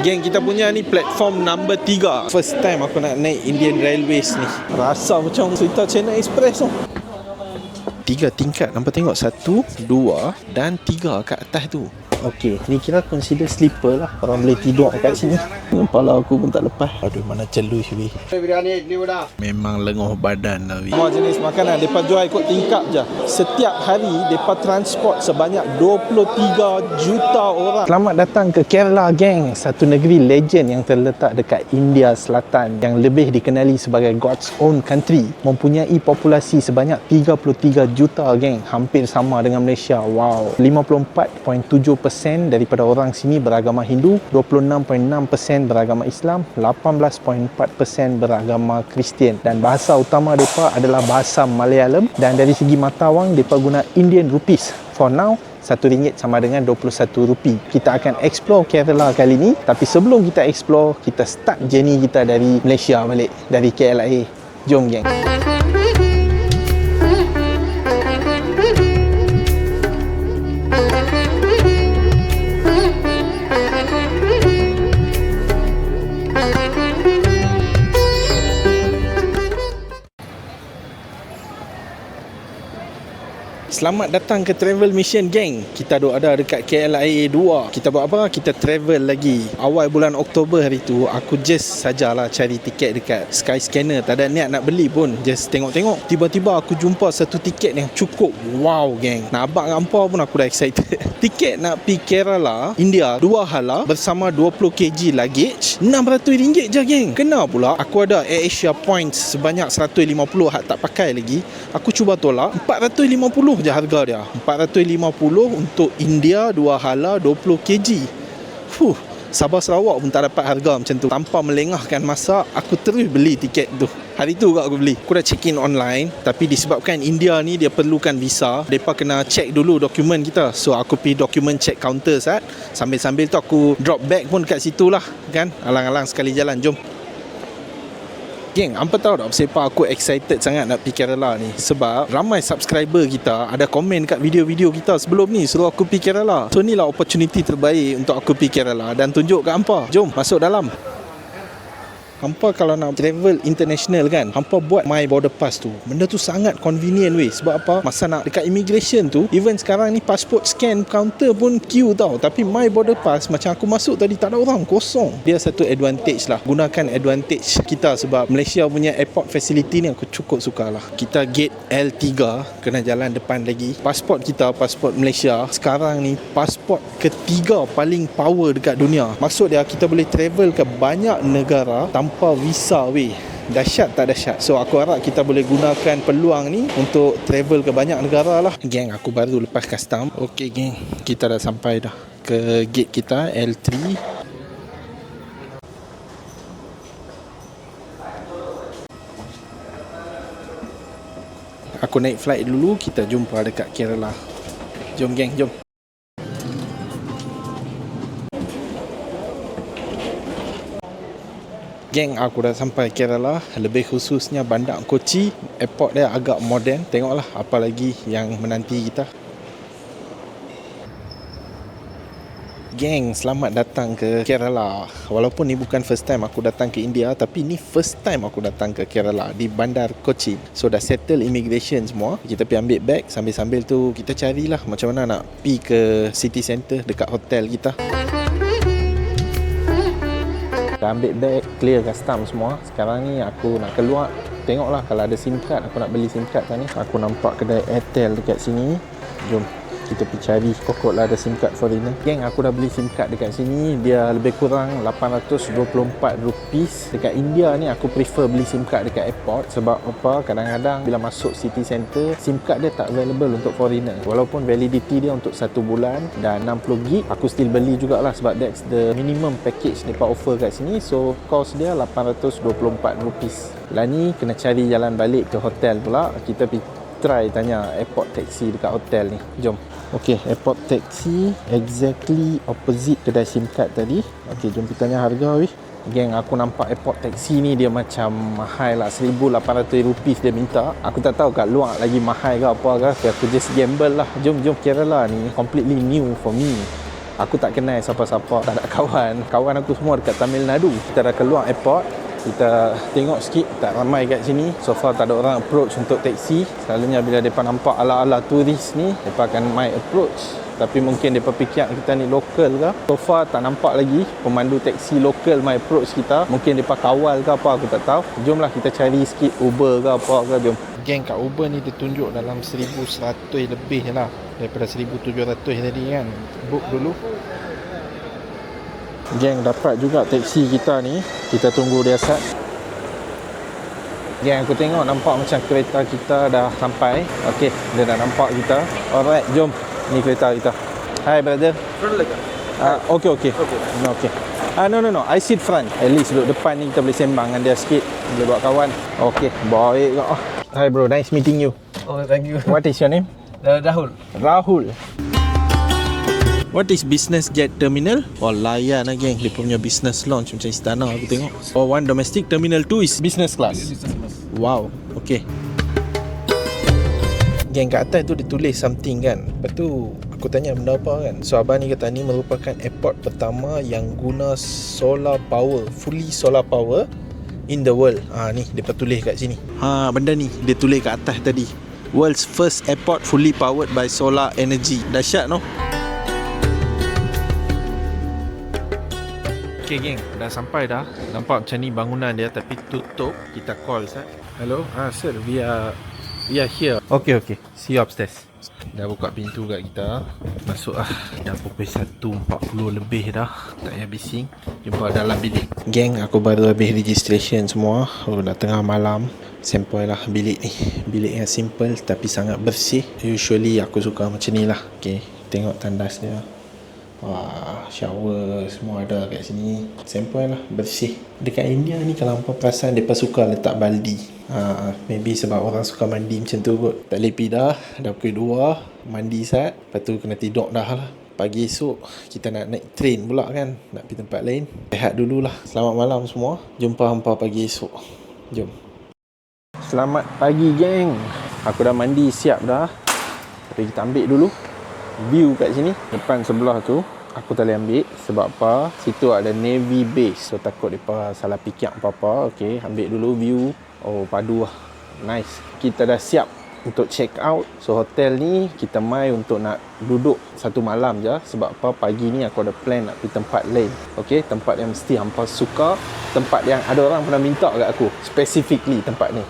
Geng, kita punya ni platform number 3. First time aku nak naik Indian Railways ni. Rasa macam cerita China Express tu. 3 tingkat, nampak tengok 1, 2 dan 3 kat atas tu. Okey, ni kira consider sleeper lah. Orang boleh tidur kat sini. Kepala aku pun tak lepas. Aduh, mana celus weh. Memang lenguh badan lah weh. Semua jenis makanan mereka jual ikut tingkap je. Setiap hari mereka transport sebanyak 23 juta orang. Selamat datang ke Kerala, geng. Satu negeri legend yang terletak dekat India Selatan, yang lebih dikenali sebagai God's own country. Mempunyai populasi sebanyak 33 juta, geng. Hampir sama dengan Malaysia. Wow. 54.7% daripada orang sini beragama Hindu, 26.6% beragama Islam, 18.4% beragama Kristian, dan bahasa utama mereka adalah bahasa Malayalam. Dan dari segi mata wang, mereka guna Indian rupees. For now, RM1 sama dengan RM21. Kita akan explore Kerala kali ni. Tapi sebelum kita explore, kita start journey kita dari Malaysia balik, dari KLIA. Jom, geng. Selamat datang ke Travel Mission, geng. Kita ada dekat KLIA 2. Kita buat apa? Kita travel lagi. Awal bulan Oktober hari tu, aku just sajalah cari tiket dekat Skyscanner. Tak ada niat nak beli pun, just tengok-tengok. Tiba-tiba aku jumpa satu tiket yang cukup wow, geng. Nak abang dengan hampa pun aku dah excited. Tiket nak pergi Kerala, India, 2 hala bersama 20 kg luggage, RM600 je, geng. Kena pula aku ada AirAsia points sebanyak 150 hak tak pakai lagi. Aku cuba tolak, RM450 je harga dia. RM450 untuk India 2 hala 20 kg. Sabah Sarawak pun tak dapat harga macam tu. Tanpa melengahkan masa, aku terus beli tiket tu. Hari tu aku beli. Aku dah check in online, tapi disebabkan India ni dia perlukan visa, mereka kena check dulu dokumen kita. So aku pergi dokumen check counter saat. Sambil-sambil tu aku drop bag pun kat situ lah, kan. Alang-alang sekali jalan. Jom. Geng, hampa tahu tak sebab aku excited sangat nak pergi Kerala ni? Sebab ramai subscriber kita ada komen kat video-video kita sebelum ni suruh aku pergi Kerala. So ni lah opportunity terbaik untuk aku pergi Kerala dan tunjuk kat hampa. Jom masuk dalam. Hampa kalau nak travel international kan, hampa buat My Border Pass tu. Benda tu sangat convenient weh. Sebab apa? Masa nak dekat immigration tu, even sekarang ni passport scan counter pun queue tau. Tapi My Border Pass, macam aku masuk tadi tak ada orang, kosong. Dia satu advantage lah. Gunakan advantage kita sebab Malaysia punya airport facility ni aku cukup suka lah. Kita gate L3, kena jalan depan lagi. Pasport kita, pasport Malaysia, sekarang ni pasport ketiga paling power dekat dunia. Maksud dia kita boleh travel ke banyak negara tanpa visa weh. Dahsyat tak dahsyat? So aku harap kita boleh gunakan peluang ni untuk travel ke banyak negara lah. Geng, aku baru lepas custom. Okey geng, kita dah sampai dah ke gate kita L3. Aku naik flight dulu, kita jumpa dekat Kerala. Jom geng, jom. Geng, aku dah sampai Kerala, lebih khususnya bandar Kochi. Airport dia agak moden. Tengoklah apa lagi yang menanti kita. Geng, selamat datang ke Kerala. Walaupun ni bukan first time aku datang ke India, tapi ni first time aku datang ke Kerala di bandar Kochi. So dah settle immigration semua. Kita pergi ambil bag, sambil-sambil tu kita carilah macam mana nak pergi ke city center dekat hotel kita. Dah ambil bag, clear custom semua. Sekarang ni aku nak keluar. Tengoklah kalau ada SIM card, aku nak beli SIM card kan ni. Aku nampak kedai Airtel dekat sini. Jom kita pergi cari, kokot lah ada SIM card foreigner. Geng, aku dah beli SIM card dekat sini. Dia lebih kurang RM824. Dekat India ni aku prefer beli SIM card dekat airport. Sebab apa? Kadang-kadang bila masuk city center, SIM card dia tak available untuk foreigner. Walaupun validity dia untuk 1 bulan dan 60GB, aku still beli jugalah sebab that's the minimum package mereka offer kat sini. So cost dia RM824. Lah ni kena cari jalan balik ke hotel pula. Kita pergi try tanya airport taxi dekat hotel ni. Jom. Okey, airport taxi exactly opposite kedai SIM card tadi. Okey, jom kita tanya harga weh. Geng, aku nampak airport taxi ni dia macam mahal lah. RM1,800 dia minta. Aku tak tahu kat luar lagi mahal ke apa ke. Aku just gamble lah. Jom Kerala ni completely new for me. Aku tak kenal siapa-siapa, tak ada kawan. Kawan aku semua dekat Tamil Nadu. Kita dah keluar airport, kita tengok sikit, tak ramai kat sini. So far tak ada orang approach untuk taksi. Selalunya bila mereka nampak ala-ala turis ni, mereka akan mai approach. Tapi mungkin mereka fikir kita ni lokal ke. So far tak nampak lagi pemandu taksi lokal mai approach kita. Mungkin mereka kawal ke apa, aku tak tahu. Jomlah kita cari sikit Uber ke apa ke, jom. Geng, kat Uber ni dia tunjuk dalam 1100 lebih lah daripada 1700 tadi kan. Book dulu. Geng, dapat juga taksi kita ni. Kita tunggu dia start. Geng, aku tengok nampak macam kereta kita dah sampai. Okey, dia dah nampak kita. Alright, jom. Ni kereta kita. Hi brother. Front leg. Okay. No. I sit front. At least duduk depan ni kita boleh sembang dengan dia sikit. Boleh buat kawan. Okay, baik kau. Hi bro, nice meeting you. Oh, thank you. What is your name? Rahul. Rahul. What is business jet terminal? Oh, layan lah geng. Dia punya business launch macam istana aku tengok. Oh, one domestic, terminal 2 is business class. Wow, okay. Geng, kat atas tu dia tulis something kan. Lepas tu aku tanya benda apa kan. So abang ni kata ni merupakan airport pertama yang guna solar power, fully solar power in the world. Ni dia tulis kat sini. Benda ni dia tulis kat atas tadi. World's first airport fully powered by solar energy. Dahsyat no? Okay geng, dah sampai dah. Nampak macam ni bangunan dia tapi tutup. Kita call sat. Hello, sir, we are here. Okay. See you upstairs. Dah buka pintu kat kita. Masuk lah. Dah pukul 1.40 lebih dah. Tak payah bising. Jumpa dalam bilik. Geng, aku baru habis registration semua. Dah tengah malam. Sampai lah bilik ni. Bilik yang simple tapi sangat bersih. Usually aku suka macam ni lah. Okay, tengok tandas dia. Wah, shower semua ada kat sini. Sampai lah, bersih. Dekat India ni kalau hampa perasan mereka suka letak baldi. Maybe sebab orang suka mandi macam tu kot. Tak lepi dah pukul 2 mandi sat. Lepas tu kena tidur dah lah. Pagi esok kita nak naik train pula kan, nak pergi tempat lain. Rehat dululah. Selamat malam semua. Jumpa hampa pagi esok. Jom. Selamat pagi geng. Aku dah mandi siap dah. Tapi kita ambil dulu view kat sini. Depan sebelah tu aku tak boleh ambil. Sebab apa? Situ ada Navy base. So takut mereka salah fikir apa-apa. Okay, ambil dulu view. Oh, padu lah. Nice. Kita dah siap untuk check out. So hotel ni kita mai untuk nak duduk satu malam je. Sebab apa? Pagi ni aku ada plan nak pergi tempat lain. Okay, tempat yang mesti hampa suka. Tempat yang ada orang pernah minta kat aku. Specifically tempat ni.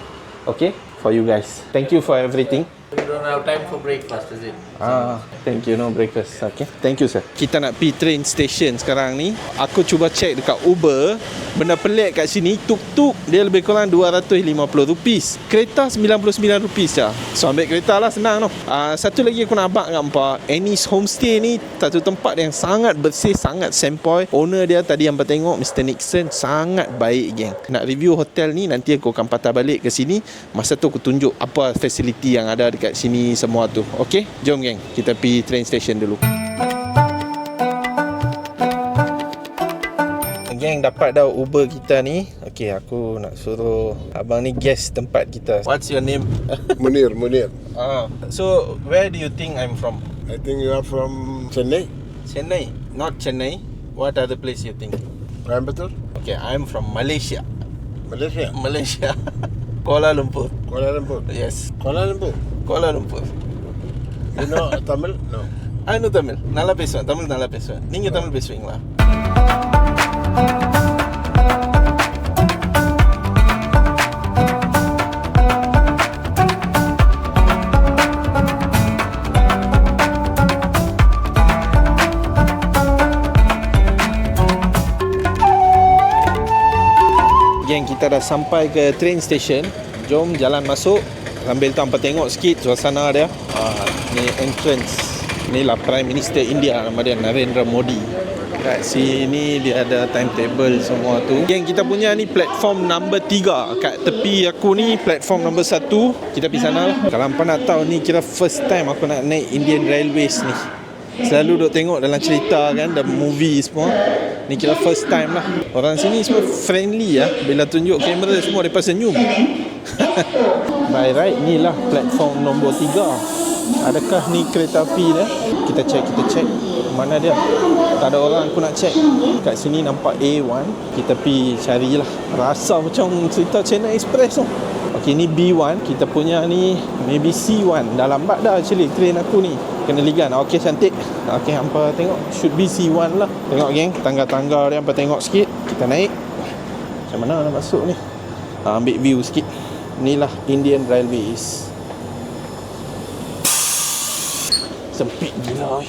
Okay, for you guys. Thank you for everything. You don't have time for breakfast, is it? Thank you, no breakfast. Okay, thank you sir. Kita nak pergi train station sekarang ni. Aku cuba check dekat Uber. Benda pelik kat sini, tuk-tuk dia lebih kurang RM250. Kereta RM99 je. So ambil kereta lah, senang no. Satu lagi aku nak abang kat hampa, Annie's Homestay ni satu tempat yang sangat bersih, sangat sempoi. Owner dia tadi hampa tengok, Mr. Nixon, sangat baik geng. Nak review hotel ni nanti aku akan patah balik ke sini. Masa tu aku tunjuk apa fasiliti yang ada dekat sini semua tu. Okay, jom geng, kita pergi train station dulu. Geng, dapat dah Uber kita ni. Okay, aku nak suruh abang ni guess tempat kita. What's your name? Munir. So where do you think I'm from? I think you are from Chennai. Chennai. Not Chennai. What other place you think? Coimbatore? Okay, I'm from Malaysia. Malaysia? Kuala Lumpur. Kuala Lumpur? Yes. Kuala Lumpur? Kuala Lumpur. You know Tamil? No. I know Tamil. Nalla பேசுவேன். Tamil nalla பேசுவேன். நீங்க Tamil பேசுவீங்களா? Geng, kita dah sampai ke train station. Jom jalan masuk. Sambil tu hampa tengok sikit suasana dia. Ni entrance. Ni lah Prime Minister India, nama dia Narendra Modi. Kat sini dia ada timetable semua tu. Geng, kita punya ni platform number 3. Kat tepi aku ni platform number 1. Kita pergi sana lah. Kalau hampa nak tahu, ni kira first time aku nak naik Indian Railways ni. Selalu duk tengok dalam cerita kan, the movie semua. Ni kira first time lah. Orang sini semua friendly lah. Bila tunjuk kamera semua mereka senyum. By right, ni lah platform nombor 3. Adakah ni kereta api dia? Kita check. Mana dia? Tak ada orang aku nak check. Kat sini nampak A1. Kita pergi carilah. Rasa macam cerita China Express tu. Okey, ni B1. Kita punya ni maybe C1. Dah lambat dah actually train aku ni. Kena ligan. Okey, cantik. Okey, hampa tengok. Should be C1 lah. Tengok geng, tangga-tangga dia hampa tengok sikit. Kita naik. Macam mana nak masuk ni? Ambil view sikit. Inilah Indian Railways. Sempit gila.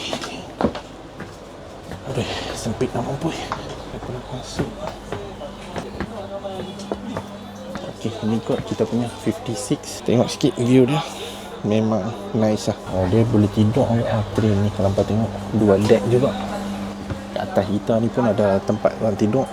Aduh, sempit nak mampu. Aku nak masuk. Okey, ni kot kita punya 56. Tengok sikit view dia. Memang nice lah. Dia boleh tidur train ni. Kalau nampak tengok, 2 deck juga. Kat atas kita ni pun ada tempat orang tidur.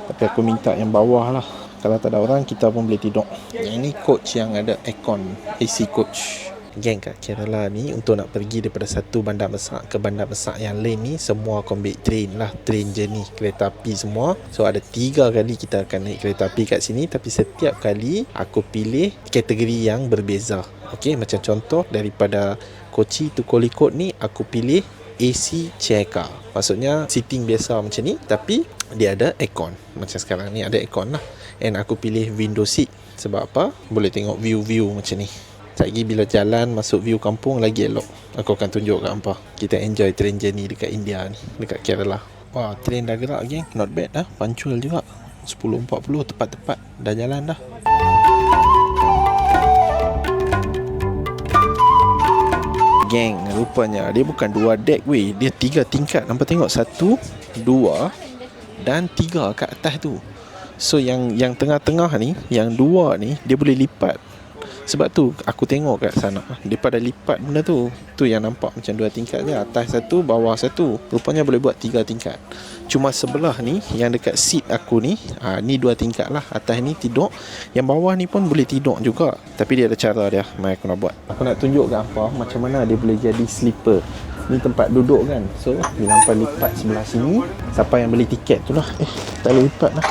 Tapi aku minta yang bawah lah. Kalau tak ada orang, kita pun boleh tidur. Yang ni coach yang ada aircon, AC coach. Geng, kat Kerala ni untuk nak pergi daripada satu bandar besar ke bandar besar yang lain ni, semua kau ambil train lah, train journey, kereta api semua. So ada 3 kali kita akan naik kereta api kat sini. Tapi setiap kali aku pilih kategori yang berbeza. Okey, macam contoh daripada Kochi to Kozhikode ni, aku pilih AC chair car. Maksudnya seating biasa macam ni, tapi dia ada aircon. Macam sekarang ni ada aircon lah. And aku pilih window seat. Sebab apa? Boleh tengok view-view macam ni. Lagi bila jalan masuk view kampung lagi elok. Aku akan tunjuk kat hampa. Kita enjoy train journey dekat India ni, dekat Kerala. Wah, train dah gerak geng. Not bad dah. Punctual juga. 10.40 tepat-tepat dah jalan dah. Geng, rupanya dia bukan 2 deck weh. Dia 3 tingkat. Nampak tengok 1, 2 dan 3 kat atas tu. So yang tengah-tengah ni, yang 2 ni dia boleh lipat. Sebab tu aku tengok kat sana, dia pada lipat benda tu. Tu yang nampak macam 2 tingkat je. Atas 1, bawah 1. Rupanya boleh buat 3 tingkat. Cuma sebelah ni, yang dekat seat aku ni, ni 2 tingkat lah. Atas ni tidur. Yang bawah ni pun boleh tidur juga. Tapi dia ada cara dia. Mari aku nak buat. Aku nak tunjuk kat hampa macam mana dia boleh jadi sleeper. Ni tempat duduk kan. So bila hampa lipat sebelah sini, siapa yang beli tiket tu lah. Tak boleh lipat lah.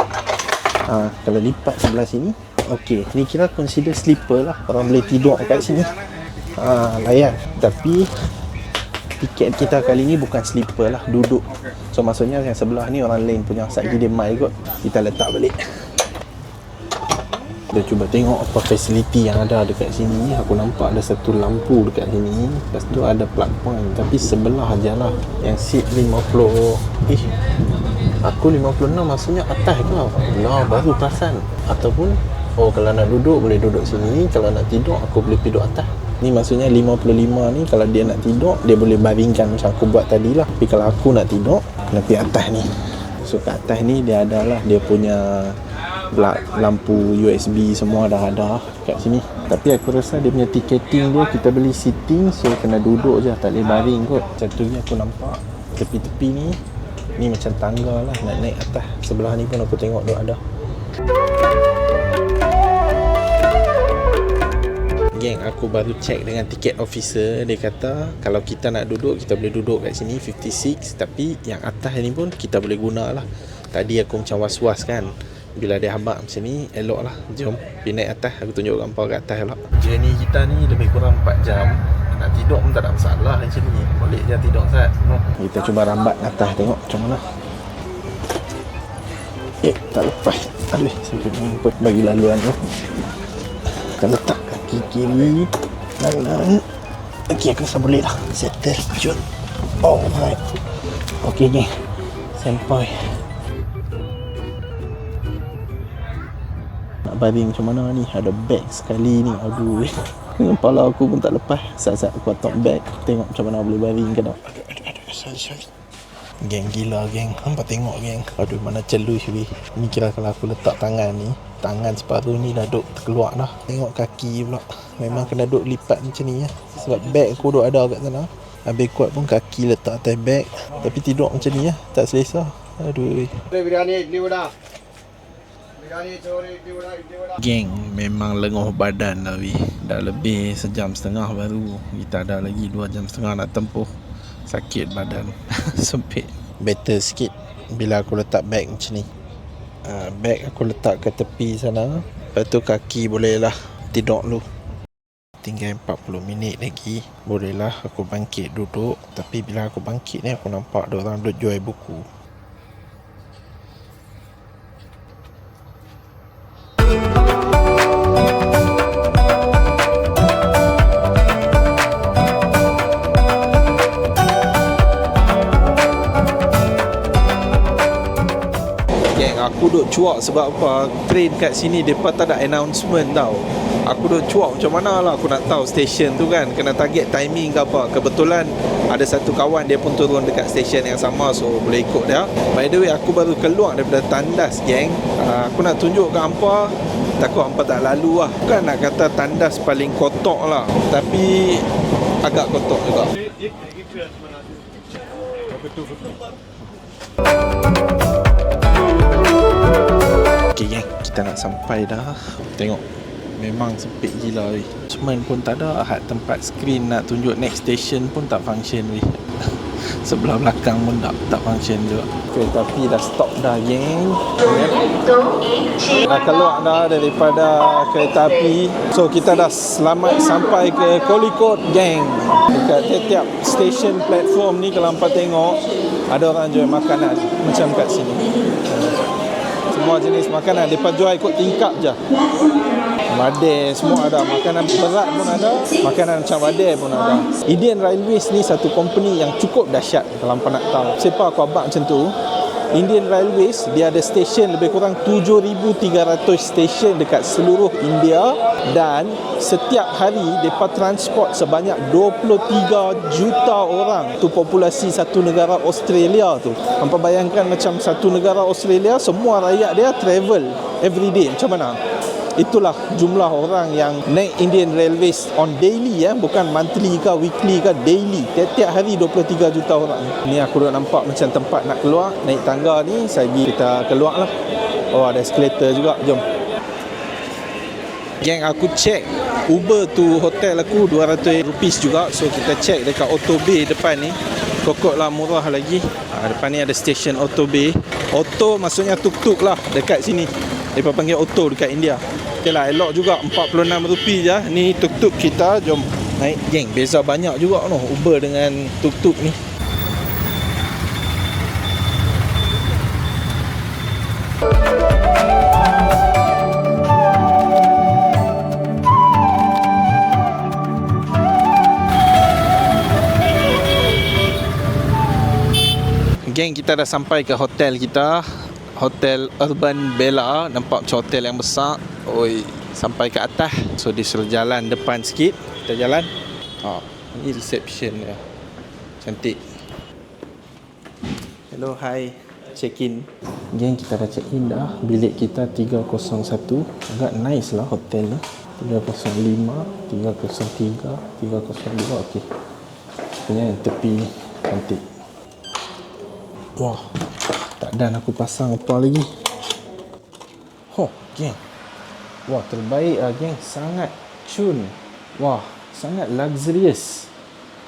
Kalau lipat sebelah sini, okey, ni kira consider sleeper lah. Orang boleh tidur kat sini. Layan. Tapi tiket kita kali ni bukan sleeper lah, duduk. So maksudnya yang sebelah ni orang lain punya. Sekejap dia mai kot, kita letak balik. Kita cuba tengok apa fasiliti yang ada dekat sini. Aku nampak ada satu lampu dekat sini. Lepas tu ada plug point. Tapi sebelah je lah. Yang seat 50. Aku 56 maksudnya atas ke? Nah, baru perasan. Ataupun kalau nak duduk boleh duduk sini. Kalau nak tidur aku boleh tidur atas. Ni maksudnya 55 ni kalau dia nak tidur dia boleh baringkan macam aku buat tadi lah. Tapi kalau aku nak tidur kena pergi atas ni. So kat atas ni dia ada lah, dia punya lampu USB semua dah ada kat sini. Tapi aku rasa dia punya ticketing dia, kita beli seating, so kena duduk je, tak boleh baring kot. Macam tu ni aku nampak tepi-tepi ni. Ni macam tangga lah nak naik atas. Sebelah ni pun aku tengok dia ada. Geng, aku baru check dengan tiket officer. Dia kata kalau kita nak duduk, kita boleh duduk kat sini 56. Tapi yang atas ni pun kita boleh guna lah. Tadi aku macam was-was kan. Bila dia habak macam ni, elok lah. Jom pergi naik atas. Aku tunjuk gambar kat atas elok. Journey kita ni lebih kurang 4 jam. Nak tidur pun tak ada masalah macam ni. Boleh je tidur Sat. Kita cuba rambat atas tengok macam mana. Tak lepas. Aduh, sampai mengumpul bagi laluan tu. Kita letak kaki kiri. Lang. Okey, aku rasa boleh dah. Settle. Jom. Alright. Okey ni. Sampai. Nak baring macam mana ni? Ada bag sekali ni. Aduh. Kepala aku pun tak lepas. Saat-saat aku letak bag, tengok macam mana boleh baring ke tak. Aduh, sorry. Geng gila geng. Hampa tengok geng. Aduh, mana celus weh. Ni kira kalau aku letak tangan ni, tangan separuh ni dah duk terkeluar dah. Tengok kaki pula. Memang kena duk lipat macam ni ya. Sebab bag aku duk ada kat sana. Habis kuat pun kaki letak atas bag. Tapi tidur macam ni ya. Tak selesa. Aduh. Biryani, idli vada. Geng, memang lenguh badan dah weh. Dah lebih sejam setengah baru. Kita ada lagi 2 jam setengah nak tempuh. Sakit badan. Sempit. Better sikit bila aku letak bag macam ni. Bag aku letak ke tepi sana. Lepas tu kaki boleh lah tidur dulu. tinggal 40 minit lagi. Bolehlah aku bangkit duduk. Tapi bila aku bangkit ni, aku nampak ada orang duduk jual buku. Aku duk cuak sebab apa? Train kat sini depa tak ada announcement tau. Aku duk cuak macam mana lah aku nak tahu stesen tu kan. Kena target timing ke apa. Kebetulan ada satu kawan dia pun turun dekat stesen yang sama, so boleh ikut dia. By the way, aku baru keluar daripada tandas, geng. Aku nak tunjuk ke hampa, takut hampa tak lalu lah. Bukan nak kata tandas paling kotor lah, tapi agak kotor juga. Okay geng, kita nak sampai dah. Tengok, memang sempit gila weh. Cuman pun tak ada tempat screen nak tunjuk next station pun tak function weh. Sebelah belakang pun tak function juga. Kereta api dah stop dah geng. Dah keluar dah daripada kereta api. So kita dah selamat sampai ke Kolikot geng. Dekat tiap-tiap station platform ni kalau hampa tengok, ada orang jual makanan macam kat sini. Semua jenis makanan mereka jual ikut tingkap je. Badai semua ada, makanan berat pun ada, makanan macam badai pun ada. Indian Railways ni satu company yang cukup dahsyat kalau hampa nak tahu. Siapa aku abang macam tu, Indian Railways dia ada stesen lebih kurang 7,300 stesen dekat seluruh India, dan setiap hari mereka transport sebanyak 23 juta orang. Tu populasi satu negara Australia tu. Hampa bayangkan macam satu negara Australia, semua rakyat dia travel every day. Macam mana? Itulah jumlah orang yang naik Indian Railways on daily, bukan monthly ke weekly ke, daily. Tiap-tiap hari 23 juta orang. Ni aku dah nampak macam tempat nak keluar. Naik tangga ni, sagi kita keluar lah. Oh, ada escalator juga, jom. Geng, aku check Uber tu hotel aku RM200 juga. So kita check dekat Auto Bay depan ni. Kokok lah, murah lagi. Depan ni ada stesen Auto Bay. Auto maksudnya tuk-tuk lah dekat sini. Mereka panggil auto dekat India. Okay lah, elok juga, RM46 je. Ni tuk-tuk kita, jom naik geng. Beza banyak juga no, Uber dengan tuk-tuk ni. Geng, kita dah sampai ke hotel kita, Hotel Urban Bella. Nampak macam hotel yang besar. Oi, sampai ke atas. So disuruh jalan depan sikit. Kita jalan. Ni reception dia. Cantik. Hello, hi. Check in. Geng, kita dah check in dah. Bilik kita 301. Agak nice lah hotel ni. 305, 303, 302. Okey. Punya tepi cantik. Wah, tak dan aku pasang apa lagi. Geng. Wah, terbaik lah geng. Sangat cun. Wah, sangat luxurious.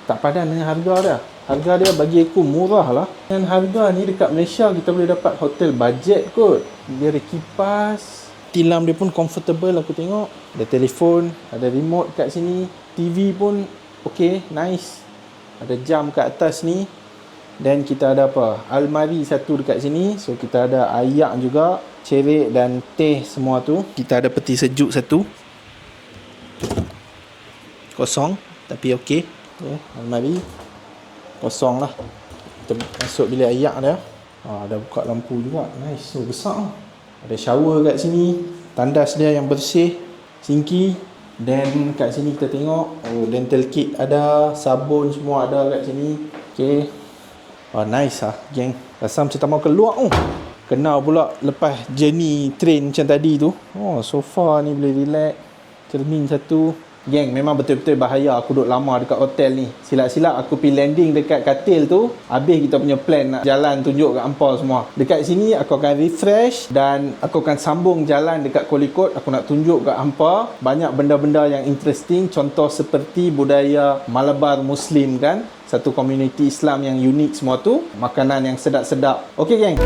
Tak padan dengan harga dia. Harga dia bagi aku murah lah. Dengan harga ni dekat Malaysia kita boleh dapat hotel budget kot. Dia ada kipas. Tilam dia pun comfortable aku tengok. Ada telefon, ada remote kat sini. TV pun okay, nice. Ada jam kat atas ni. Dan kita ada apa? Almari satu dekat sini. So kita ada ayak juga, cerik dan teh semua tu. Kita ada peti sejuk satu. Kosong tapi okey. Almari kosong lah. Kita masuk bilik ayak dia. Ada buka lampu juga. Nice. So besar. Ada shower kat sini. Tandas dia yang bersih. Sinki. Dan kat sini kita tengok dental kit ada, sabun semua ada kat sini. Okay. Nice lah geng. Rasa macam tak mau keluar Kenal pula lepas journey train macam tadi tu. Sofa ni boleh relax. Cermin satu. Geng, memang betul-betul bahaya aku duduk lama dekat hotel ni. Silap-silap aku pergi landing dekat katil tu. Habis kita punya plan nak jalan tunjuk kat hampa semua. Dekat sini aku akan refresh dan aku akan sambung jalan dekat Kolikot. Aku nak tunjuk kat hampa banyak benda-benda yang interesting. Contoh seperti budaya Malabar Muslim kan. Satu komuniti Islam yang unik semua tu. Makanan yang sedap-sedap. Okey geng.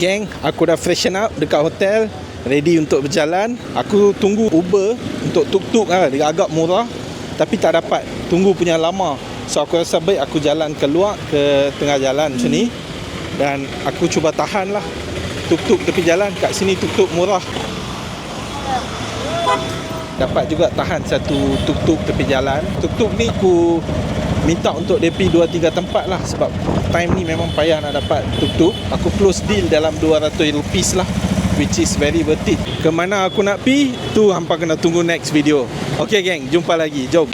geng, aku dah freshen up dekat hotel, ready untuk berjalan. Aku tunggu Uber untuk tuk-tuk lah, dia agak murah tapi tak dapat, tunggu punya lama. So aku rasa baik aku jalan keluar ke tengah jalan macam ni, dan aku cuba tahan lah tuk-tuk tepi jalan. Kat sini tuk-tuk murah, dapat juga tahan satu tuk-tuk tepi jalan. Tuk-tuk ni aku minta untuk DP 2-3 tempat lah, sebab time ni memang payah nak dapat tuk-tuk. Aku close deal dalam 200 rupees lah, which is very worth it. Kemana aku nak pi tu hampa kena tunggu next video. Okay geng, jumpa lagi, jom.